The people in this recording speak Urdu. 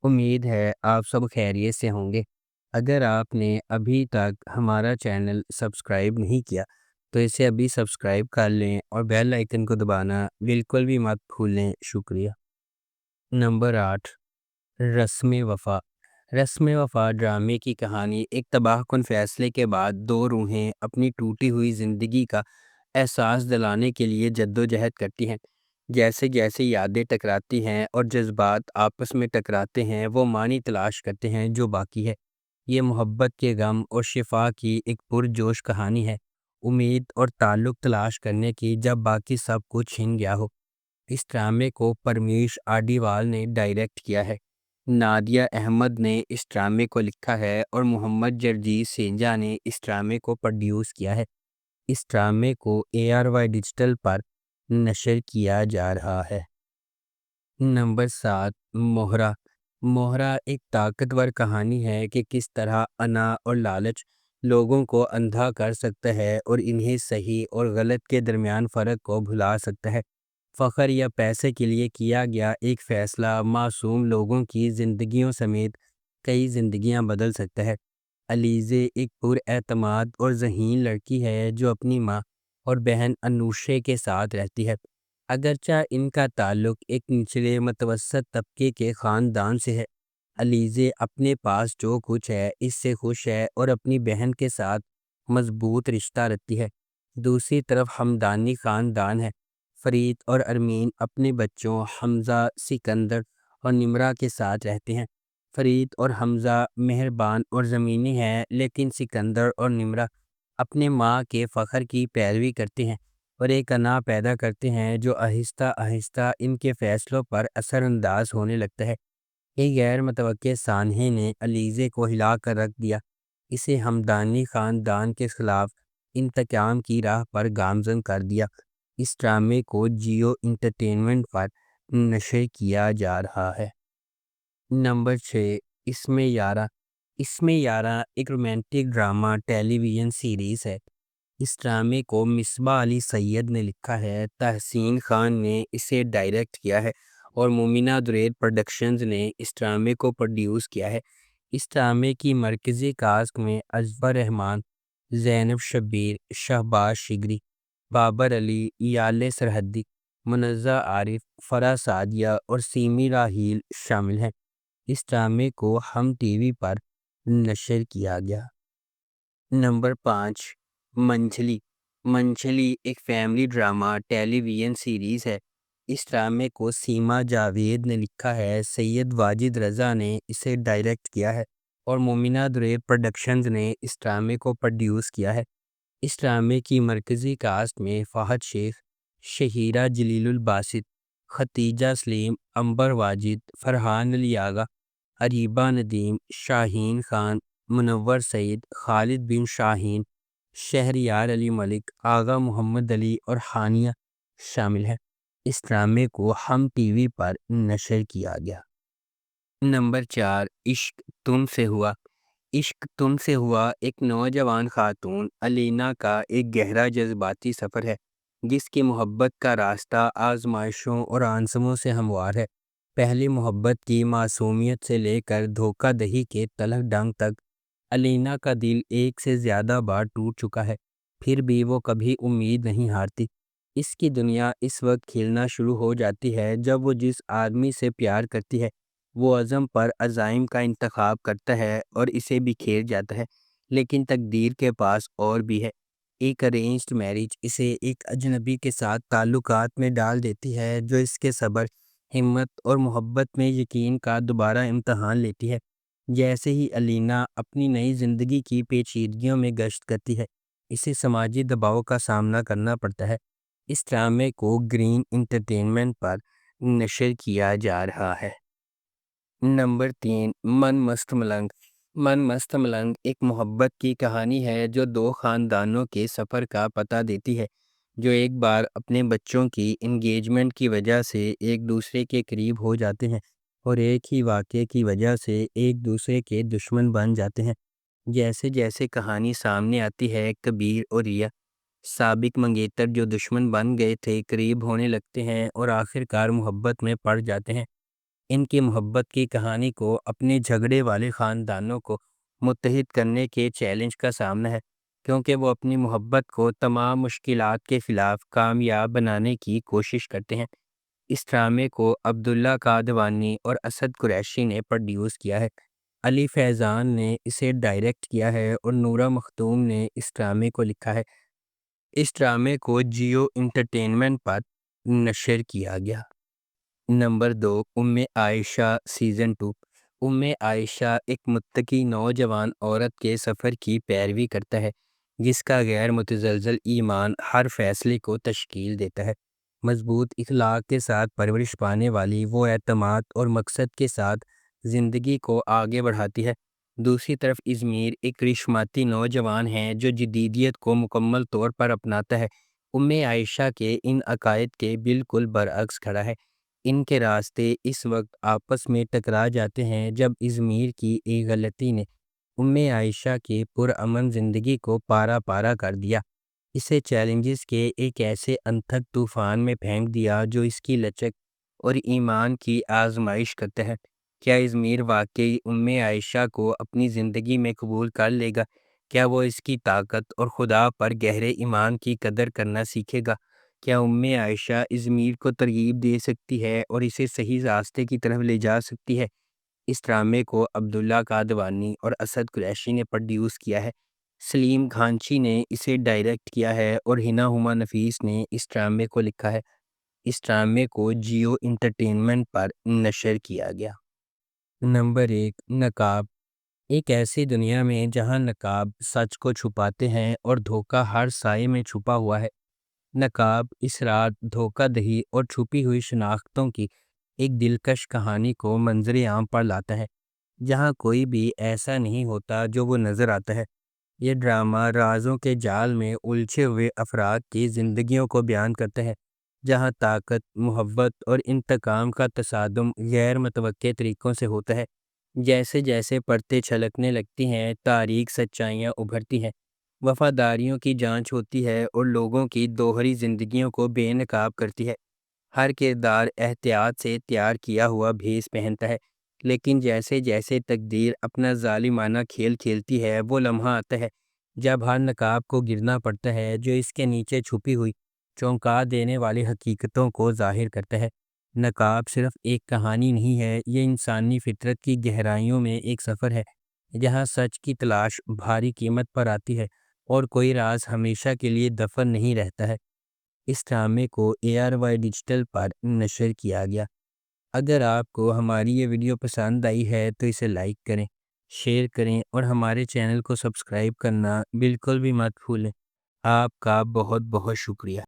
امید ہے آپ سب خیریت سے ہوں گے۔ اگر آپ نے ابھی تک ہمارا چینل سبسکرائب نہیں کیا تو اسے ابھی سبسکرائب کر لیں اور بیل آئکن کو دبانا بالکل بھی مت بھولیں۔ شکریہ۔ نمبر 8، رسم وفا۔ رسم وفا ڈرامے کی کہانی ایک تباہ کن فیصلے کے بعد دو روحیں اپنی ٹوٹی ہوئی زندگی کا احساس دلانے کے لیے جدوجہد کرتی ہیں۔ جیسے جیسے یادیں ٹکراتی ہیں اور جذبات آپس میں ٹکراتے ہیں، وہ معنی تلاش کرتے ہیں جو باقی ہے۔ یہ محبت کے غم اور شفا کی ایک پرجوش کہانی ہے، امید اور تعلق تلاش کرنے کی جب باقی سب کچھ چھن گیا ہو۔ اس ڈرامے کو پرمیش آڈیوال نے ڈائریکٹ کیا ہے، نادیہ احمد نے اس ڈرامے کو لکھا ہے اور محمد جرجیت سینجا نے اس ڈرامے کو پروڈیوس کیا ہے۔ اس ڈرامے کو ARY ڈیجیٹل پر نشر کیا جا رہا ہے۔ نمبر 7، مہرا۔ مہرا ایک طاقتور کہانی ہے کہ کس طرح انا اور لالچ لوگوں کو اندھا کر سکتا ہے اور انہیں صحیح اور غلط کے درمیان فرق کو بھلا سکتا ہے۔ فخر یا پیسے کے لیے کیا گیا ایک فیصلہ معصوم لوگوں کی زندگیوں سمیت کئی زندگیاں بدل سکتا ہے۔ علیزے ایک پر اعتماد اور ذہین لڑکی ہے جو اپنی ماں اور بہن انوشے کے ساتھ رہتی ہے۔ اگرچہ ان کا تعلق ایک نچلے متوسط طبقے کے خاندان سے ہے، علیزے اپنے پاس جو کچھ ہے اس سے خوش ہے اور اپنی بہن کے ساتھ مضبوط رشتہ رکھتی ہے۔ دوسری طرف ہمدانی خاندان ہے۔ فرید اور ارمین اپنے بچوں حمزہ، سکندر اور نمرہ کے ساتھ رہتے ہیں۔ فرید اور حمزہ مہربان اور زمینی ہیں، لیکن سکندر اور نمرہ اپنے ماں کے فخر کی پیروی کرتے ہیں اور ایک انا پیدا کرتے ہیں جو آہستہ آہستہ ان کے فیصلوں پر اثر انداز ہونے لگتا ہے۔ ایک غیر متوقع سانحے نے علیزے کو ہلا کر رکھ دیا، اسے ہمدانی خاندان کے خلاف انتقام کی راہ پر گامزن کر دیا۔ اس ڈرامے کو جیو انٹرٹینمنٹ پر نشر کیا جا رہا ہے۔ نمبر 6، اس میں یارا۔ اس میں یارا ایک رومانٹک ڈرامہ ٹیلی ویژن سیریز ہے۔ اس ڈرامے کو مصباح علی سید نے لکھا ہے، تحسین خان نے اسے ڈائریکٹ کیا ہے اور مومنہ دریر پروڈکشنز نے اس ڈرامے کو پروڈیوس کیا ہے۔ اس ڈرامے کی مرکزی کاسٹ میں اجبر رحمان، زینب شبیر، شہباز شگری، بابر علی، یالے سرحدی، منزہ عارف، فرح سعدیہ اور سیمی راحیل شامل ہیں۔ اس ڈرامے کو ہم ٹی وی پر نشر کیا گیا۔ نمبر 5، منجھلی۔ منجھلی ایک فیملی ڈرامہ ٹیلی ویژن سیریز ہے۔ اس ڈرامے کو سیما جاوید نے لکھا ہے، سید واجد رضا نے اسے ڈائریکٹ کیا ہے اور مومنہ دریر پروڈکشنز نے اس ڈرامے کو پروڈیوس کیا ہے۔ اس ڈرامے کی مرکزی کاسٹ میں فہد شیخ، شہیرہ جلیل الباسط، ختیجہ سلیم، عنبر واجد، فرحان علی آغا، اریبہ ندیم، شاہین خان، منور سعید، خالد بن شاہین، شہریار علی ملک، آغا محمد علی اور ہانیہ شامل ہیں۔ اس ڈرامے کو ہم ٹی وی پر نشر کیا گیا۔ نمبر 4، عشق تم سے ہوا۔ عشق تم سے ہوا ایک نوجوان خاتون علینا کا ایک گہرا جذباتی سفر ہے، جس کی محبت کا راستہ آزمائشوں اور آنسموں سے ہموار ہے۔ پہلی محبت کی معصومیت سے لے کر دھوکہ دہی کے تلخ ڈنگ تک، علینا کا دل ایک سے زیادہ بار ٹوٹ چکا ہے، پھر بھی وہ کبھی امید نہیں ہارتی۔ اس کی دنیا اس وقت کھلنا شروع ہو جاتی ہے جب وہ جس آدمی سے پیار کرتی ہے وہ عزم پر عزائم کا انتخاب کرتا ہے اور اسے بکھیر جاتا ہے، لیکن تقدیر کے پاس اور بھی ہے۔ ایک ارینجڈ میرج اسے ایک اجنبی کے ساتھ تعلقات میں ڈال دیتی ہے جو اس کے صبر، ہمت اور محبت میں یقین کا دوبارہ امتحان لیتی ہے۔ جیسے ہی علینا اپنی نئی زندگی کی پیچیدگیوں میں گشت کرتی ہے، اسے سماجی دباؤ کا سامنا کرنا پڑتا ہے۔ اس ڈرامے کو گرین انٹرٹینمنٹ پر نشر کیا جا رہا ہے۔ نمبر 3، من مست ملنگ۔ من مست ملنگ ایک محبت کی کہانی ہے جو دو خاندانوں کے سفر کا پتہ دیتی ہے، جو ایک بار اپنے بچوں کی انگیجمنٹ کی وجہ سے ایک دوسرے کے قریب ہو جاتے ہیں اور ایک ہی واقعے کی وجہ سے ایک دوسرے کے دشمن بن جاتے ہیں۔ جیسے جیسے کہانی سامنے آتی ہے، کبیر اور ریا، سابق منگیتر جو دشمن بن گئے تھے، قریب ہونے لگتے ہیں اور آخر کار محبت میں پڑ جاتے ہیں۔ ان کی محبت کی کہانی کو اپنے جھگڑے والے خاندانوں کو متحد کرنے کے چیلنج کا سامنا ہے، کیونکہ وہ اپنی محبت کو تمام مشکلات کے خلاف کامیاب بنانے کی کوشش کرتے ہیں۔ اس ڈرامے کو عبداللہ قادوانی اور اسد قریشی نے پروڈیوس کیا ہے۔ علی فیضان نے اسے ڈائریکٹ کیا ہے اور نورا مختوم نے اس ڈرامے کو لکھا ہے۔ اس ڈرامے کو جیو انٹرٹینمنٹ پر نشر کیا گیا۔ نمبر 2، عائشہ سیزن 2۔ عائشہ ایک متقی نوجوان عورت کے سفر کی پیروی کرتا ہے، جس کا غیر متزلزل ایمان ہر فیصلے کو تشکیل دیتا ہے۔ مضبوط اخلاق کے ساتھ پرورش پانے والی وہ اعتماد اور مقصد کے ساتھ زندگی کو آگے بڑھاتی ہے۔ دوسری طرف ازمیر ایک کرشماتی نوجوان ہے جو جدیدیت کو مکمل طور پر اپناتا ہے۔ عائشہ کے ان عقائد کے بالکل برعکس کھڑا ہے۔ ان کے راستے اس وقت آپس میں ٹکرا جاتے ہیں جب ازمیر کی ایک غلطی نے عائشہ کی پرامن زندگی کو پارا پارا کر دیا، اسے چیلنجز کے ایک ایسے انتھک طوفان میں پھینک دیا جو اس کی لچک اور ایمان کی آزمائش کرتا ہے۔ کیا ازمیر واقعی عائشہ کو اپنی زندگی میں قبول کر لے گا؟ کیا وہ اس کی طاقت اور خدا پر گہرے ایمان کی قدر کرنا سیکھے گا؟ کیا عائشہ ازمیر کو ترغیب دے سکتی ہے اور اسے صحیح راستے کی طرف لے جا سکتی ہے؟ اس ڈرامے کو عبداللہ قادوانی اور اسد قریشی نے پروڈیوس کیا ہے۔ سلیم گھانچی نے اسے ڈائریکٹ کیا ہے اور ہنا ہما نفیس نے اس ڈرامے کو لکھا ہے۔ اس ڈرامے کو جیو انٹرٹینمنٹ پر نشر کیا گیا۔ نمبر 1، نقاب۔ ایک ایسی دنیا میں جہاں نقاب سچ کو چھپاتے ہیں اور دھوکہ ہر سائے میں چھپا ہوا ہے۔ نقاب اسرار، دھوکہ دہی اور چھپی ہوئی شناختوں کی ایک دلکش کہانی کو منظر عام پر لاتا ہے، جہاں کوئی بھی ایسا نہیں ہوتا جو وہ نظر آتا ہے۔ یہ ڈرامہ رازوں کے جال میں الجھے ہوئے افراد کی زندگیوں کو بیان کرتا ہے، جہاں طاقت، محبت اور انتقام کا تصادم غیر متوقع طریقوں سے ہوتا ہے۔ جیسے جیسے پرتیں چھلکنے لگتی ہیں، تاریک سچائیاں ابھرتی ہیں، وفاداریوں کی جانچ ہوتی ہے اور لوگوں کی دوہری زندگیوں کو بے نقاب کرتی ہے۔ ہر کردار احتیاط سے تیار کیا ہوا بھیس پہنتا ہے، لیکن جیسے جیسے تقدیر اپنا ظالمانہ کھیل کھیلتی ہے، وہ لمحہ آتا ہے جب ہر نقاب کو گرنا پڑتا ہے جو اس کے نیچے چھپی ہوئی چونکا دینے والی حقیقتوں کو ظاہر کرتا ہے۔ نقاب صرف ایک کہانی نہیں ہے، یہ انسانی فطرت کی گہرائیوں میں ایک سفر ہے، جہاں سچ کی تلاش بھاری قیمت پر آتی ہے اور کوئی راز ہمیشہ کے لیے دفن نہیں رہتا ہے۔ اس ڈرامے کو ARY ڈیجیٹل پر نشر کیا گیا۔ اگر آپ کو ہماری یہ ویڈیو پسند آئی ہے تو اسے لائک کریں، شیئر کریں اور ہمارے چینل کو سبسکرائب کرنا بالکل بھی مت بھولیں۔ آپ کا بہت بہت شکریہ۔